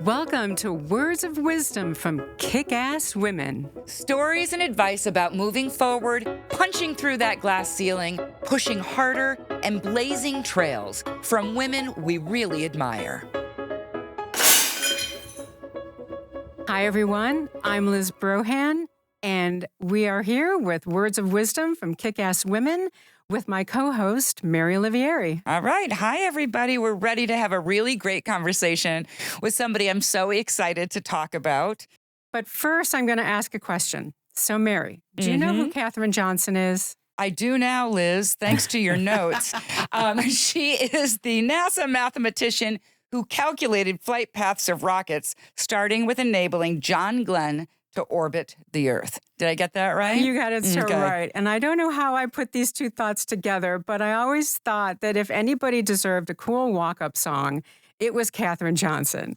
Welcome to Words of Wisdom from Kick-Ass Women. Stories and advice about moving forward, punching through that glass ceiling, pushing harder, and blazing trails from women we really admire. Hi, everyone. I'm Liz Brohan, and we are here with Words of Wisdom from Kick-Ass Women with my co-host, Mary Olivieri. All right. Hi, everybody. We're ready to have a really great conversation with somebody I'm so excited to talk about. But first, I'm going to ask a question. So, Mary, do you know who Katherine Johnson is? I do now, Liz, thanks to your notes. She is the NASA mathematician who calculated flight paths of rockets, starting with enabling John Glenn to orbit the Earth. Did I get that right? You got it so Okay. right. And I don't know how I put these two thoughts together, but I always thought that if anybody deserved a cool walk-up song, it was Katherine Johnson.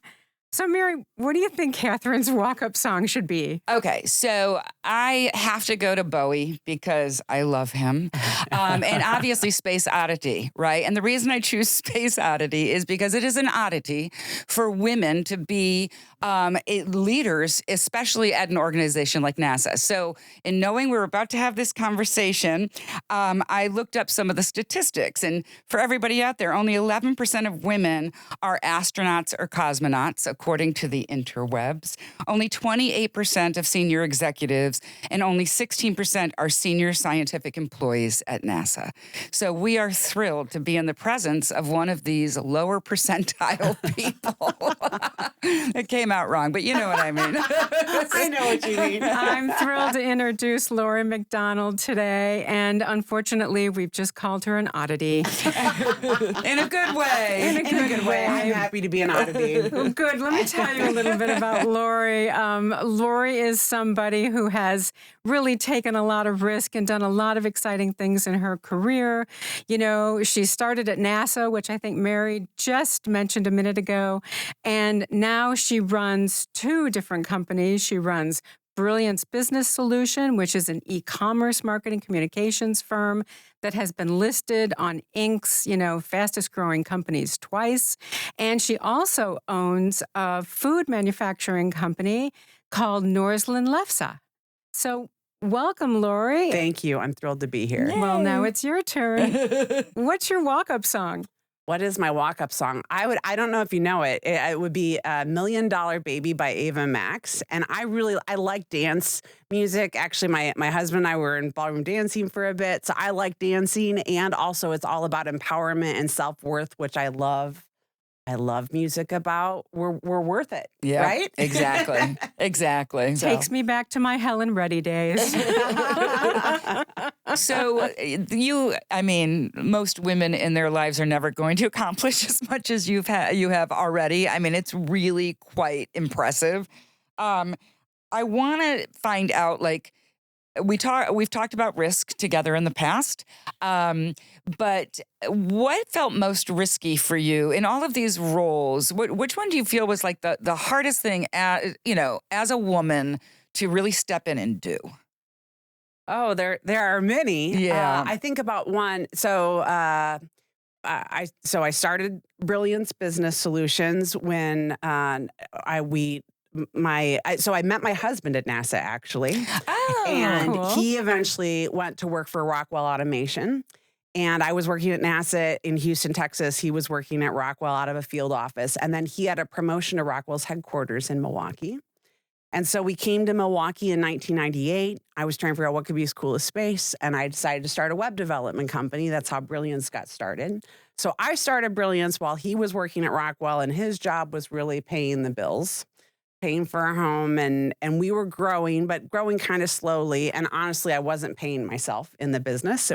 So, Mary, what do you think Katherine's walk-up song should be? Okay, so I have to go to Bowie because I love him. And obviously Space Oddity, right? And the reason I choose Space Oddity is because it is an oddity for women to be leaders, especially at an organization like NASA. So in knowing we're about to have this conversation, I looked up some of the statistics. And for everybody out there, only 11% of women are astronauts or cosmonauts, according to the interwebs. Only 28% of senior executives and only 16% are senior scientific employees at NASA. So we are thrilled to be in the presence of one of these lower percentile people. It came out wrong, but you know what I mean. I know what you mean. I'm thrilled to introduce Lori McDonald today, and unfortunately, we've just called her an oddity. In a good way. In a good way. I'm happy to be an oddity. Well, good. Let me tell you a little bit about Lori. Lori is somebody who has really taken a lot of risk and done a lot of exciting things in her career. You know, she started at NASA, which I think Mary just mentioned a minute ago, and now she runs two different companies. She runs Brilliance Business Solutions, which is an e-commerce marketing communications firm that has been listed on Inc.'s, fastest growing companies twice. And she also owns a food manufacturing company called Norland Lefe. So welcome, Lori. Thank you. I'm thrilled to be here. Well, now it's your turn. What's your walk-up song? What is my walk-up song? I don't know if you know it. It would be $1 Million Baby by Ava Max. And I like dance music. Actually, my husband and I were in ballroom dancing for a bit. So I like dancing. And also it's all about empowerment and self-worth, which I love. I love music about we're worth it. Yeah, right? Exactly. Exactly. Takes me back to my Helen Reddy days. So most women in their lives are never going to accomplish as much as you have already. I mean, it's really quite impressive. I want to find out, we've talked about risk together in the past, but what felt most risky for you in all of these roles? Which one do you feel was like the hardest thing, as a woman to really step in and do? Oh, there are many. Yeah. I think about one. So I started Brilliance Business Solutions when I met my husband at NASA, actually. Oh, And cool. he eventually went to work for Rockwell Automation. And I was working at NASA in Houston, Texas. He was working at Rockwell out of a field office. And then he had a promotion to Rockwell's headquarters in Milwaukee. And so we came to Milwaukee in 1998. I was trying to figure out what could be as cool as space. And I decided to start a web development company. That's how Brilliance got started. So I started Brilliance while he was working at Rockwell. And his job was really paying the bills, paying for a home. And we were growing, but growing kind of slowly. And honestly, I wasn't paying myself in the business.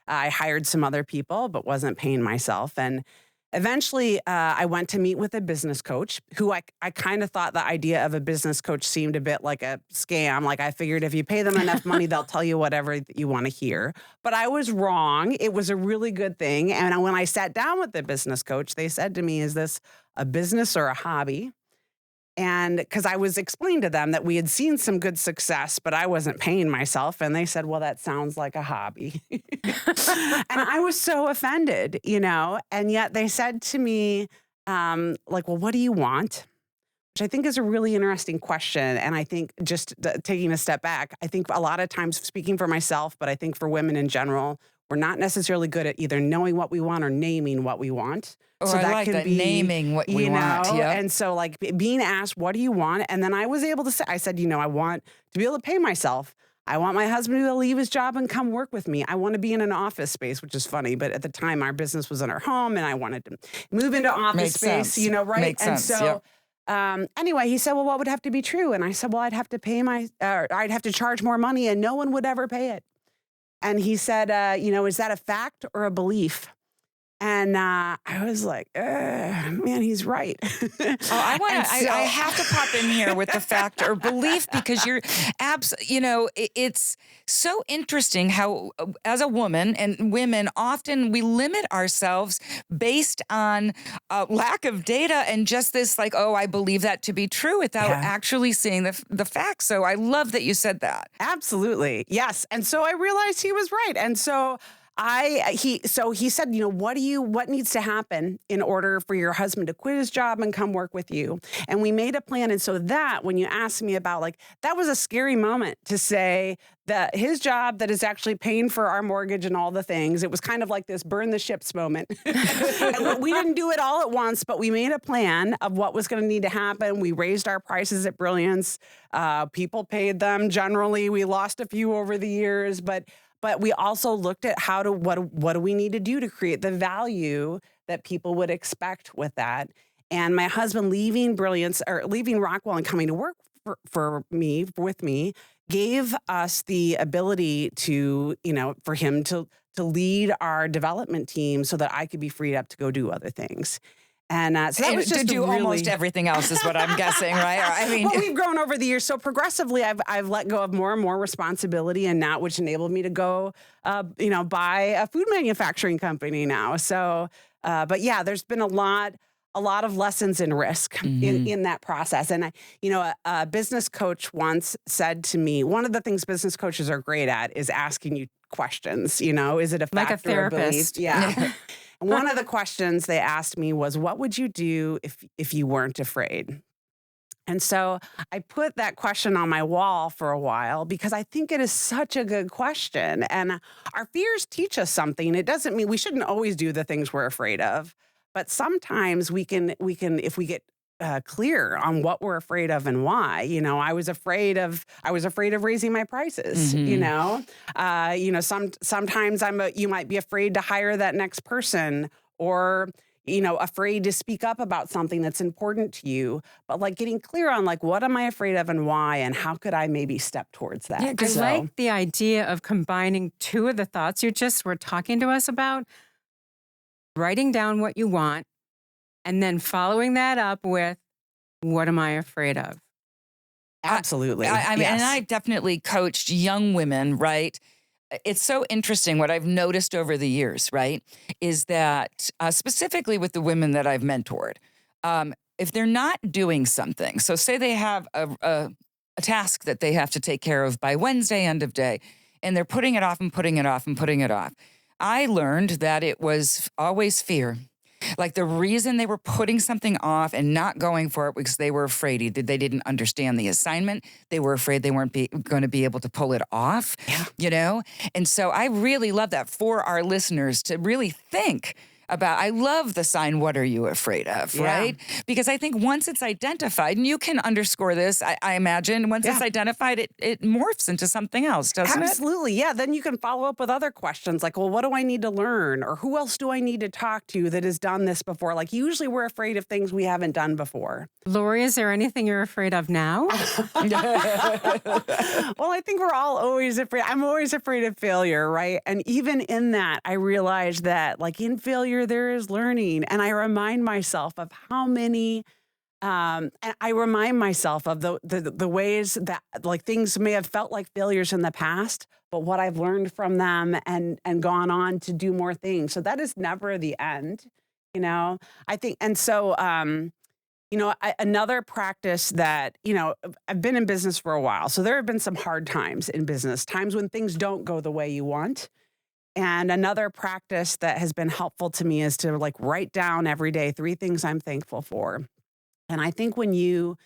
I hired some other people, but wasn't paying myself. And eventually, I went to meet with a business coach who I kind of thought the idea of a business coach seemed a bit like a scam. Like I figured if you pay them enough money, they'll tell you whatever you want to hear. But I was wrong. It was a really good thing. And when I sat down with the business coach, they said to me, "Is this a business or a hobby?" And because I was explaining to them that we had seen some good success, but I wasn't paying myself. And they said, "Well, that sounds like a hobby." And I was so offended, and yet they said to me, "Well, what do you want?" which I think is a really interesting question. And I think just taking a step back, I think a lot of times, speaking for myself, but I think for women in general, we're not necessarily good at either knowing what we want or naming what we want. Oh, So I that like can that, be naming what we want. Yep. And so like being asked, what do you want? And then I was able to say, I said, I want to be able to pay myself. I want my husband to leave his job and come work with me. I want to be in an office space, which is funny. But at the time, our business was in our home and I wanted to move into office Makes space, sense. right? Makes And sense. so Yep. anyway, he said, well, what would have to be true? And I said, well, I'd have to I'd have to charge more money and no one would ever pay it. And he said, is that a fact or a belief? And I was like, man, he's right. Oh, I have to pop in here with the fact or belief because it's so interesting how as a woman and women, often we limit ourselves based on lack of data and just this like, oh, I believe that to be true without actually seeing the facts. So I love that you said that. Absolutely. Yes. And so I realized he was right. And so he said, what needs to happen in order for your husband to quit his job and come work with you? And we made a plan. And so that when you asked me about that was a scary moment to say that his job that is actually paying for our mortgage and all the things, it was kind of like this burn the ships moment. We didn't do it all at once, but we made a plan of what was going to need to happen. We raised our prices at Brilliance. People paid them generally. We lost a few over the years, but we also looked at what do we need to do to create the value that people would expect with that. And my husband leaving Brilliance or leaving Rockwell and coming to work with me gave us the ability to, for him to lead our development team so that I could be freed up to go do other things. And so that was just to do almost everything else is what I'm guessing, right? I mean, well, we've grown over the years. So progressively, I've let go of more and more responsibility, and now which enabled me to go, buy a food manufacturing company now. So, but yeah, there's been a lot of lessons in risk in that process. And a business coach once said to me, one of the things business coaches are great at is asking you questions. Is it a fact like a or a therapist? belief? Yeah. One of the questions they asked me was, what would you do if you weren't afraid? And so I put that question on my wall for a while because I think it is such a good question. And our fears teach us something. It doesn't mean we shouldn't always do the things we're afraid of, but sometimes we can if we get clear on what we're afraid of and why. I was afraid of raising my prices. Sometimes you might be afraid to hire that next person, or afraid to speak up about something that's important to you. But getting clear on what am I afraid of and why, and how could I maybe step towards that? Yeah, I like the idea of combining two of the thoughts you just were talking to us about, writing down what you want, and then following that up with, what am I afraid of? Absolutely. I mean, and I definitely coached young women, right? It's so interesting what I've noticed over the years, right? Is that specifically with the women that I've mentored, if they're not doing something, so say they have a task that they have to take care of by Wednesday end of day, and they're putting it off and putting it off and putting it off. I learned that it was always fear. Like the reason they were putting something off and not going for it because they were afraid they didn't understand the assignment. They were afraid they weren't going to be able to pull it off, And so I really love that for our listeners to really think about, I love the sign, what are you afraid of, right? Because I think once it's identified, and you can underscore this, I imagine, once it's identified, it morphs into something else, doesn't it? Absolutely, yeah. Then you can follow up with other questions like, well, what do I need to learn? Or who else do I need to talk to that has done this before? Usually we're afraid of things we haven't done before. Lori, is there anything you're afraid of now? Well, I think we're all always afraid. I'm always afraid of failure, right? And even in that, I realize that in failure, there is learning. And I remind myself of how many, and I remind myself of the ways that things may have felt like failures in the past, but what I've learned from them and gone on to do more things. So that is never the end, I think. And so, another practice that, I've been in business for a while. So there have been some hard times in business, times when things don't go the way you want. And another practice that has been helpful to me is to write down every day 3 things I'm thankful for. And I think when you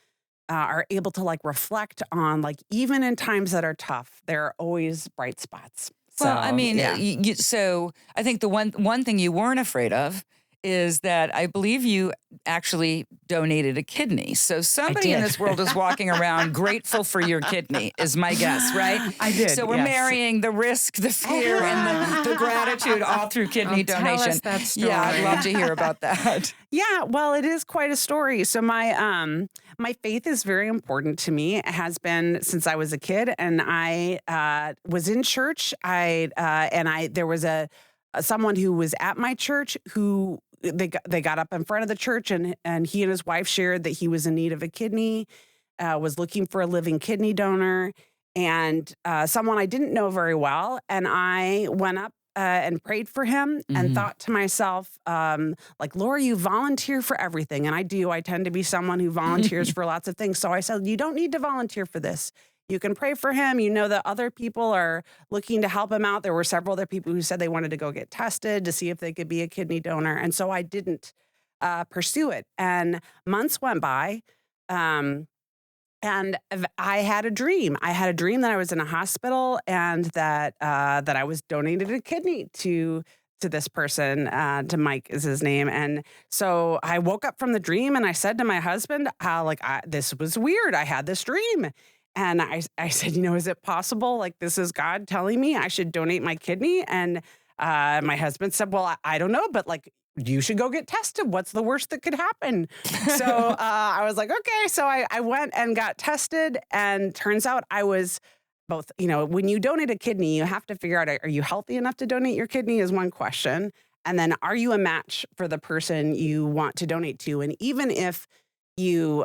are able to like reflect on, like, even in times that are tough, there are always bright spots. Well, I So, mean, yeah, so I think the one thing you weren't afraid of is that I believe you actually donated a kidney. So I somebody in did. this world is walking around grateful for your kidney, is my guess, right? I did. So we're yes. marrying the risk, the fear, and the gratitude all through kidney Tell donation. us that story. Yeah, I'd love to hear about that. Yeah, well, it is quite a story. So my faith is very important to me. It has been since I was a kid, and I was in church. There was someone who was at my church who they got up in front of the church, and he and his wife shared that he was in need of a kidney, was looking for a living kidney donor, and someone I didn't know very well, and I went up and prayed for him and Mhm. thought to myself, like, Lori, you volunteer for everything. And I do. I tend to be someone who volunteers for lots of things. So I said, you don't need to volunteer for this. You can pray for him. You know that other people are looking to help him out. There were several other people who said they wanted to go get tested to see if they could be a kidney donor. And so I didn't pursue it. And months went by. And I had a dream. I had a dream that I was in a hospital and that I was donated a kidney to this person. To Mike is his name. And so I woke up from the dream and I said to my husband, this was weird. I had this dream. And I said, is it possible? Like, this is God telling me I should donate my kidney? And my husband said, well, I don't know, but like, you should go get tested. What's the worst that could happen? So I was like, okay. So I went and got tested, and turns out I was both, when you donate a kidney, you have to figure out, are you healthy enough to donate your kidney is one question. And then are you a match for the person you want to donate to? And even if you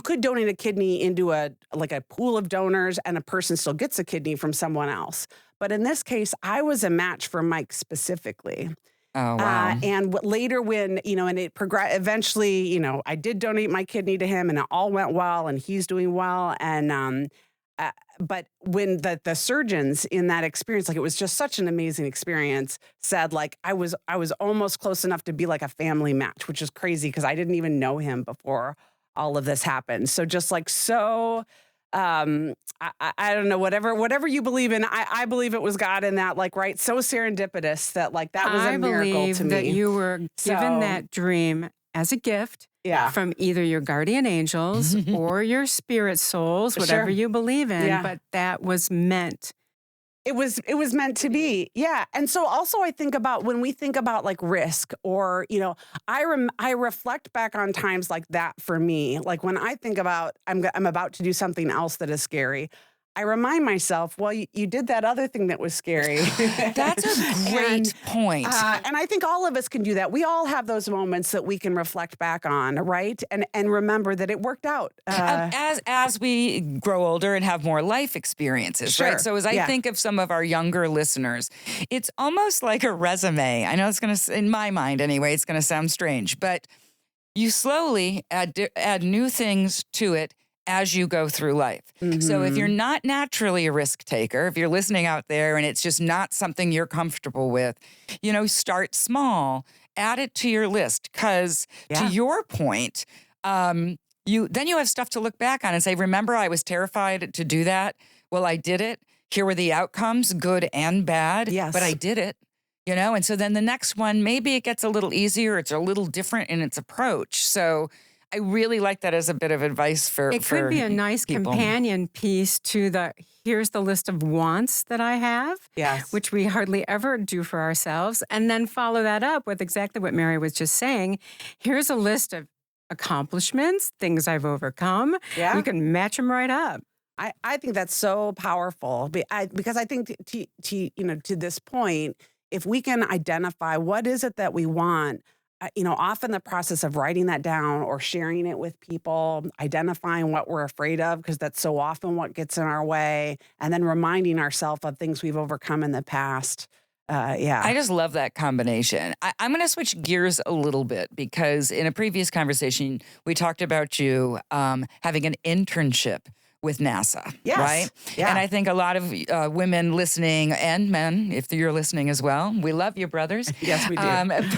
could donate a kidney into a pool of donors and a person still gets a kidney from someone else. But in this case, I was a match for Mike specifically. Oh, wow. Later when, and it progressed, eventually, I did donate my kidney to him and it all went well and he's doing well. And, but when the surgeons in that experience, like, it was just such an amazing experience, said like, I was almost close enough to be like a family match, which is crazy because I didn't even know him before all of this happened. So just like, I don't know, whatever you believe in, I believe it was God in that, like, right. So serendipitous that like, that was a miracle to me. That you were given that dream as a gift from either your guardian angels or your spirit souls, whatever you believe in, but that was meant. It was meant to be. Yeah. And so also I think about when we think about like risk or, I reflect back on times like that for me. Like when I think about I'm about to do something else that is scary, I remind myself, well, you did that other thing that was scary. That's a great point. And I think all of us can do that. We all have those moments that we can reflect back on, right? And remember that it worked out. As we grow older and have more life experiences, right? So as I think of some of our younger listeners, it's almost like a resume. I know it's going to, in my mind anyway, it's going to sound strange, but you slowly add new things to it as you go through life. Mm-hmm. So if you're not naturally a risk taker, if you're listening out there and it's just not something you're comfortable with, start small, add it to your list. Because to your point, you have stuff to look back on and say, remember, I was terrified to do that. Well, I did it. Here were the outcomes, good and bad. Yes. But I did it. And so then the next one, maybe it gets a little easier. It's a little different in its approach. So I really like that as a bit of advice for It could be a nice people. companion piece to here's the list of wants that I have, which we hardly ever do for ourselves. And then follow that up with exactly what Mary was just saying. Here's a list of accomplishments, things I've overcome. Yeah. You can match them right up. I think that's so powerful because I think to this point, if we can identify what is it that we want, often the process of writing that down or sharing it with people, identifying what we're afraid of, because that's so often what gets in our way, and then reminding ourselves of things we've overcome in the past. I just love that combination. I'm going to switch gears a little bit because in a previous conversation, we talked about you having an internship with NASA, right? Yeah. And I think a lot of women listening and men, if you're listening as well, we love you, brothers. Yes, we do.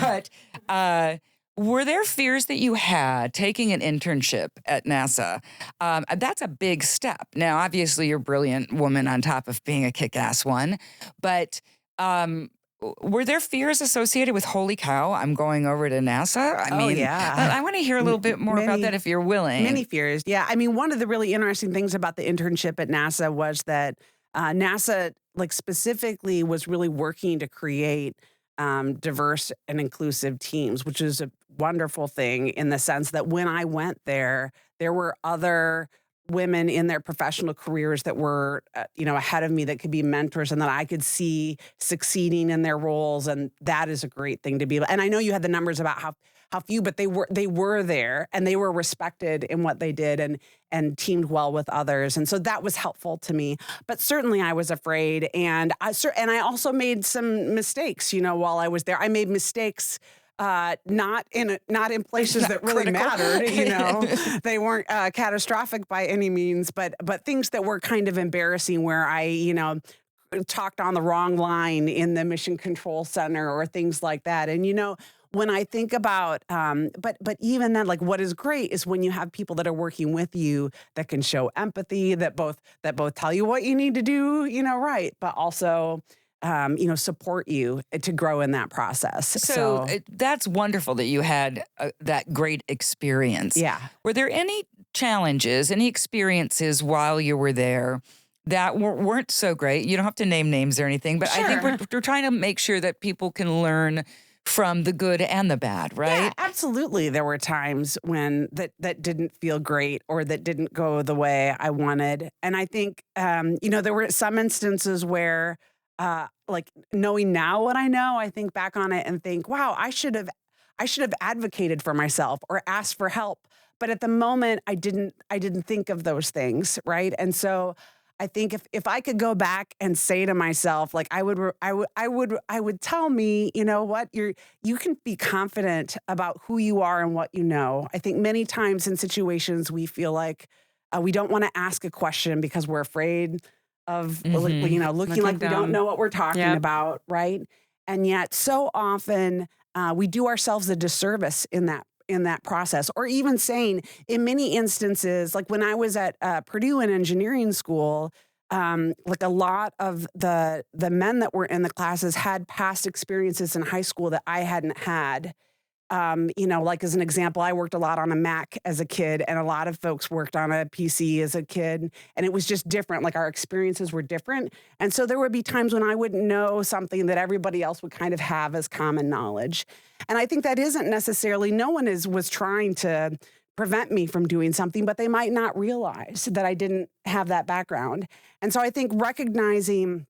But Were there fears that you had taking an internship at NASA? That's a big step. Now, obviously, you're a brilliant woman on top of being a kick-ass one. But were there fears associated with, holy cow, I'm going over to NASA? I mean, yeah. I want to hear a little bit more about that if you're willing. Many fears. Yeah. I mean, one of the really interesting things about the internship at NASA was that NASA, like specifically, was really working to create diverse and inclusive teams, which is a wonderful thing in the sense that when I went there were other women in their professional careers that were, ahead of me that could be mentors and that I could see succeeding in their roles. And that is a great thing to be. And I know you had the numbers about how few, but they were there and they were respected in what they did and teamed well with others. And so that was helpful to me. But certainly I was afraid. And I also made some mistakes, while I was there. I made mistakes not in places that really mattered. They weren't catastrophic by any means, but things that were kind of embarrassing where I, talked on the wrong line in the mission control center or things like that. And, when I think about, but even then, like what is great is when you have people that are working with you that can show empathy, that both tell you what you need to do, right, but also support you to grow in that process. So that's wonderful that you had that great experience. Yeah. Were there any challenges, any experiences while you were there that weren't so great? You don't have to name names or anything, but Sure. I think we're trying to make sure that people can learn from the good and the bad, right? Yeah, absolutely. There were times when that didn't feel great or that didn't go the way I wanted. And I think, there were some instances where, like knowing now what I know, I think back on it and think, wow, I should have advocated for myself or asked for help. But at the moment, I didn't think of those things, right? And so I think if I could go back and say to myself, like I would tell me, what, you can be confident about who you are and what you know. I think many times in situations we feel like we don't want to ask a question because we're afraid of looking like we don't know what we're talking about, right? And yet so often we do ourselves a disservice in that process, or even saying in many instances, like when I was at Purdue in engineering school, like a lot of the men that were in the classes had past experiences in high school that I hadn't had. Like as an example, I worked a lot on a Mac as a kid and a lot of folks worked on a PC as a kid, and it was just different. Like our experiences were different. And so there would be times when I wouldn't know something that everybody else would kind of have as common knowledge. And I think that isn't necessarily, no one was trying to prevent me from doing something, but they might not realize that I didn't have that background. And so I think recognizing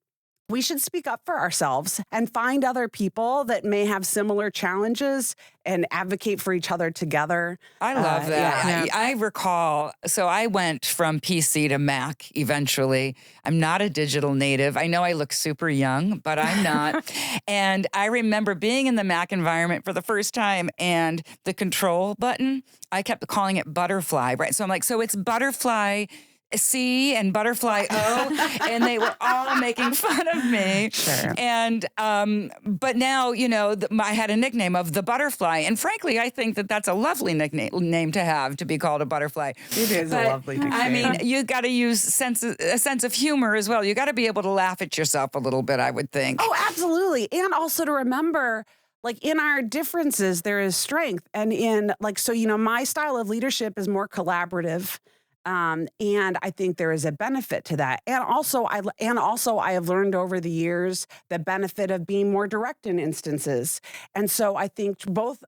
we should speak up for ourselves and find other people that may have similar challenges and advocate for each other together. I love that. Yeah. I recall, so I went from PC to Mac eventually. I'm not a digital native. I know I look super young, but I'm not. And I remember being in the Mac environment for the first time and the control button, I kept calling it butterfly, right? So I'm like, so it's butterfly C and butterfly O, and they were all making fun of me. Sure. And but now I had a nickname of the butterfly, and frankly, I think that that's a lovely name to have, to be called a butterfly. It is a lovely nickname. I mean, you got to use a sense of humor as well. You got to be able to laugh at yourself a little bit, I would think. Oh, absolutely, and also to remember, like in our differences, there is strength, and in my style of leadership is more collaborative. And I think there is a benefit to that. And also I have learned over the years the benefit of being more direct in instances. And so I think both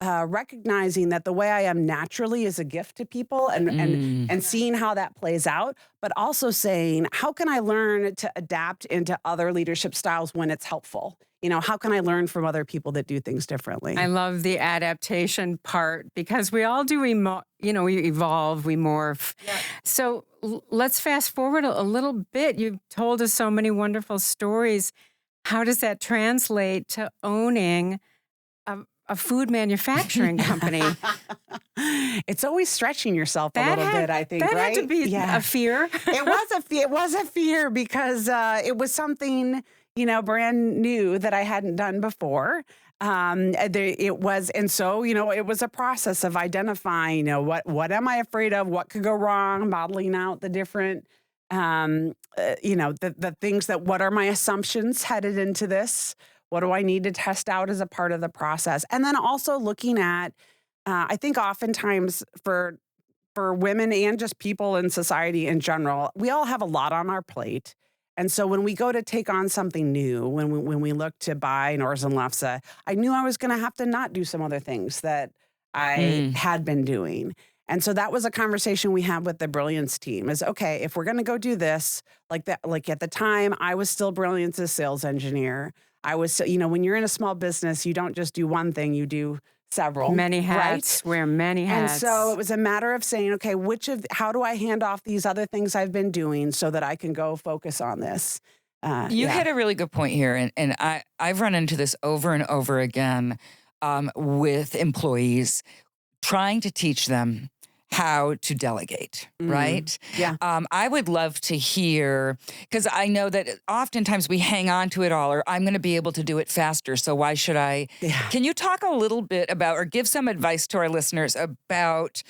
recognizing that the way I am naturally is a gift to people and seeing how that plays out, but also saying, how can I learn to adapt into other leadership styles when it's helpful? How can I learn from other people that do things differently? I love the adaptation part because we all do, we evolve, we morph. Yeah. So let's fast forward a little bit. You've told us so many wonderful stories. How does that translate to owning a food manufacturing company? It's always stretching yourself a little bit, I think, that right? had to be a fear. It was a fear because it was something brand new that I hadn't done before. It was, and so, it was a process of identifying, what am I afraid of? What could go wrong? Modeling out the different, the things what are my assumptions headed into this? What do I need to test out as a part of the process? And then also looking at, I think oftentimes for women and just people in society in general, we all have a lot on our plate. And so when we go to take on something new, when we look to buy Norland and Lefe, I knew I was going to have to not do some other things that I had been doing. And so that was a conversation we had with the Brilliance team is, okay, if we're going to go do this, like at the time, I was still Brilliance's sales engineer. I was, when you're in a small business, you don't just do one thing, you do several. Many hats, right? wear many hats. And so it was a matter of saying, okay, how do I hand off these other things I've been doing so that I can go focus on this? You hit a really good point here. And I've run into this over and over again with employees, trying to teach them how to delegate, right? Yeah. I would love to hear, because I know that oftentimes we hang on to it all, or I'm going to be able to do it faster, so why should I? Yeah. Can you talk a little bit about, or give some advice to our listeners about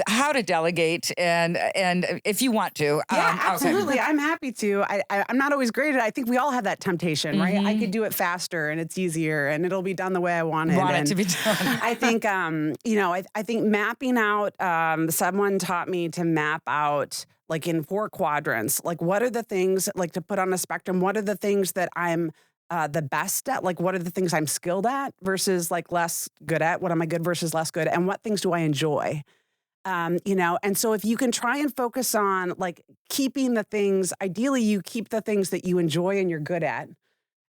how to delegate, and if you want to. Yeah, absolutely. Okay. I'm happy to. I'm not always great at it. I think we all have that temptation, right? I could do it faster and it's easier and it'll be done the way I want it. Want it to be done. I think, I think mapping out, someone taught me to map out like in 4 quadrants, like what are the things like to put on a spectrum? What are the things that I'm the best at? Like what are the things I'm skilled at versus like less good at? What am I good versus less good? And what things do I enjoy? And so if you can try and focus on like keeping the things, ideally you keep the things that you enjoy and you're good at,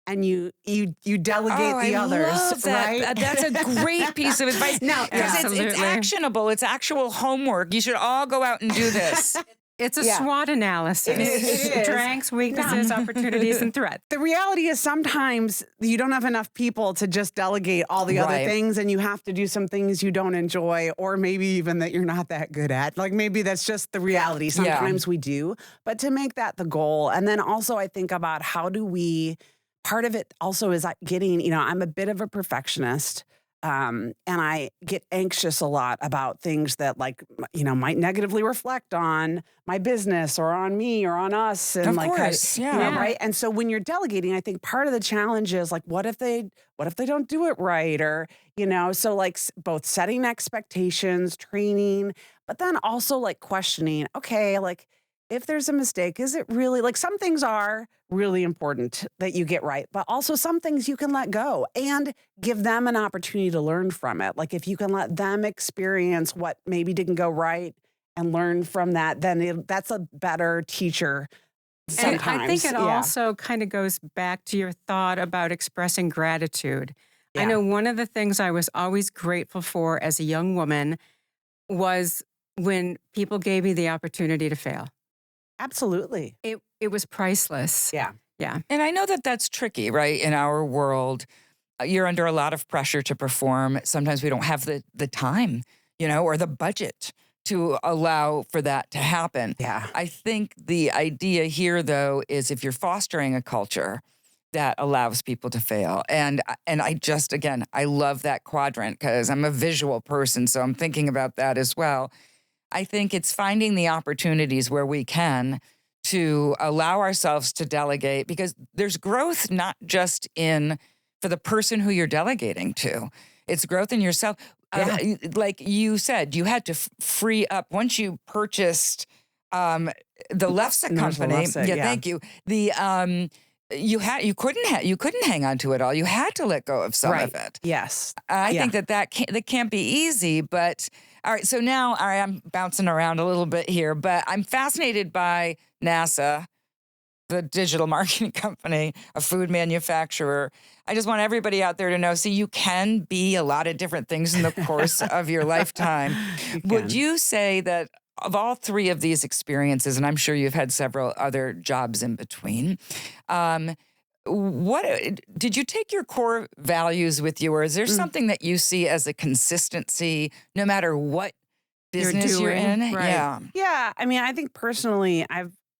and you delegate the others. Love that. Right? That's a great piece of advice. No, because it's actionable. It's actual homework. You should all go out and do this. It's a SWOT analysis. It is. Strengths, weaknesses, opportunities, and threats. The reality is sometimes you don't have enough people to just delegate all the other things, and you have to do some things you don't enjoy, or maybe even that you're not that good at. Like maybe that's just the reality. Sometimes we do, but to make that the goal. And then also I think about part of it also is getting, I'm a bit of a perfectionist. And I get anxious a lot about things that might negatively reflect on my business or on me or on us. And of course. Right. And so when you're delegating, I think part of the challenge is like, what if they don't do it right? Or, so like both setting expectations, training, but then also like questioning, okay, like if there's a mistake, is it really like some things are really important that you get right, but also some things you can let go and give them an opportunity to learn from it. Like if you can let them experience what maybe didn't go right and learn from that, then that's a better teacher sometimes. And I think it also kind of goes back to your thought about expressing gratitude. Yeah. I know one of the things I was always grateful for as a young woman was when people gave me the opportunity to fail. Absolutely. It was priceless. Yeah. Yeah. And I know that that's tricky, right? In our world, you're under a lot of pressure to perform. Sometimes we don't have the time, or the budget to allow for that to happen. Yeah. I think the idea here, though, is if you're fostering a culture that allows people to fail. And I just, again, I love that quadrant because I'm a visual person, so I'm thinking about that as well. I think it's finding the opportunities where we can to allow ourselves to delegate, because there's growth not just for the person who you're delegating to. It's growth in yourself. Yeah. Like you said, you had to free up once you purchased the Lefe company. Thank you. You couldn't hang on to it all. You had to let go of some of it. Yes. I think that can't be easy, but all right. So now I'm bouncing around a little bit here, but I'm fascinated by NASA, the digital marketing company, a food manufacturer. I just want everybody out there to know, you can be a lot of different things in the course of your lifetime. Would you say that of all 3 of these experiences, and I'm sure you've had several other jobs in between, what did you take your core values with you, or is there something that you see as a consistency no matter what business you're in? Right. Yeah. I mean, I think personally,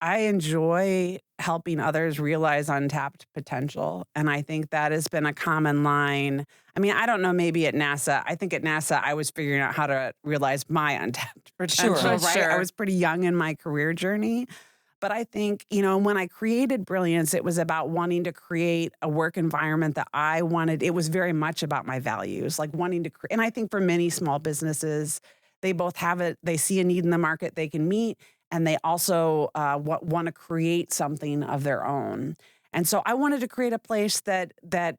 I enjoy helping others realize untapped potential. And I think that has been a common line. I mean, I don't know, maybe at NASA. I think at NASA, I was figuring out how to realize my untapped potential, Sure. right? Sure. I was pretty young in my career journey. But I think, when I created Brilliance, it was about wanting to create a work environment that I wanted. It was very much about my values, like wanting to create. And I think for many small businesses, they both have it. They see a need in the market they can meet, and they also want to create something of their own. And so I wanted to create a place that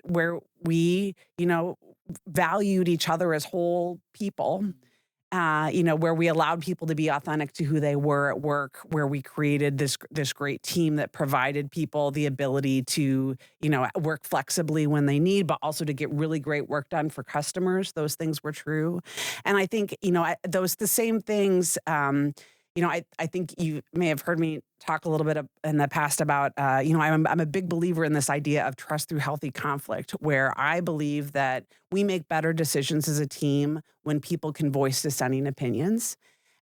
where we, valued each other as whole people. Where we allowed people to be authentic to who they were at work, where we created this great team that provided people the ability to, work flexibly when they need, but also to get really great work done for customers. Those things were true. And I think, the same things, I think you may have heard me talk a little bit in the past about, I'm a big believer in this idea of trust through healthy conflict, where I believe that we make better decisions as a team when people can voice dissenting opinions.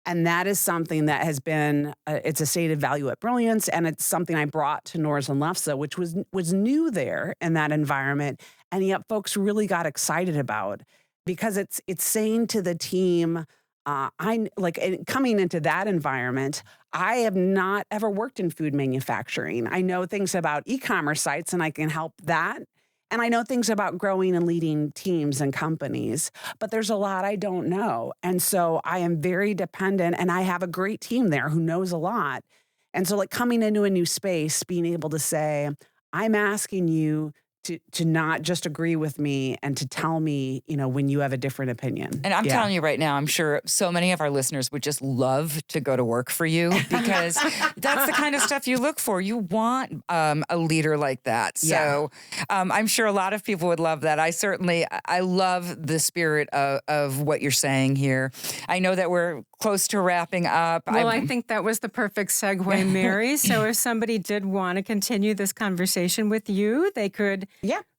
And that is something that has been, it's a stated value at Brilliance, and it's something I brought to Norland and Lefe, which was new there in that environment. And yet folks really got excited about, because it's saying to the team, coming into that environment, I have not ever worked in food manufacturing. I know things about e-commerce sites, and I can help that. And I know things about growing and leading teams and companies, but there's a lot I don't know. And so I am very dependent, and I have a great team there who knows a lot. And so coming into a new space, being able to say, I'm asking you to not just agree with me and to tell me, when you have a different opinion. And I'm telling you right now, I'm sure so many of our listeners would just love to go to work for you, because that's the kind of stuff you look for. You want a leader like that. So I'm sure a lot of people would love that. I love the spirit of what you're saying here. I know that we're close to wrapping up. Well, I think that was the perfect segue, Mary. So if somebody did want to continue this conversation with you, they could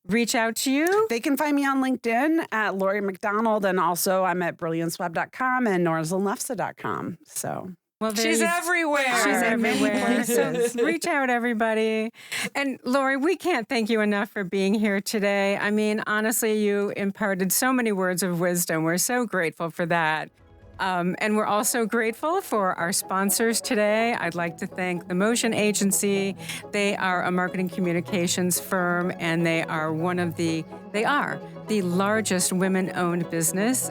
reach out to you. They can find me on LinkedIn at Lori McDonald, and also I'm at brillianceweb.com and norlandlefe.com. So. Well, she's everywhere. She's everywhere. So reach out, everybody. And Lori, we can't thank you enough for being here today. I mean, honestly, you imparted so many words of wisdom. We're so grateful for that. And we're also grateful for our sponsors today. I'd like to thank the Motion Agency. They are a marketing communications firm, and they are the largest women-owned business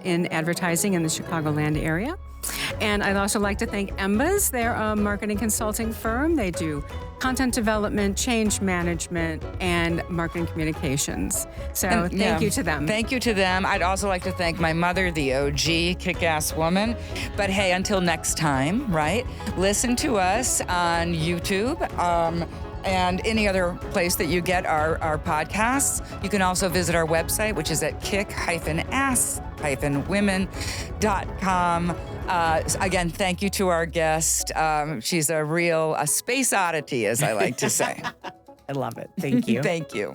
in advertising in the Chicagoland area. And I'd also like to thank Embas. They're a marketing consulting firm. They do content development, change management, and marketing communications. So thank you to them. Thank you to them. I'd also like to thank my mother, the OG kick-ass woman. But hey, until next time, right? Listen to us on YouTube. And any other place that you get our podcasts. You can also visit our website, which is at kick-ass-women.com. Again, thank you to our guest. She's a space oddity, as I like to say. I love it. Thank you. Thank you.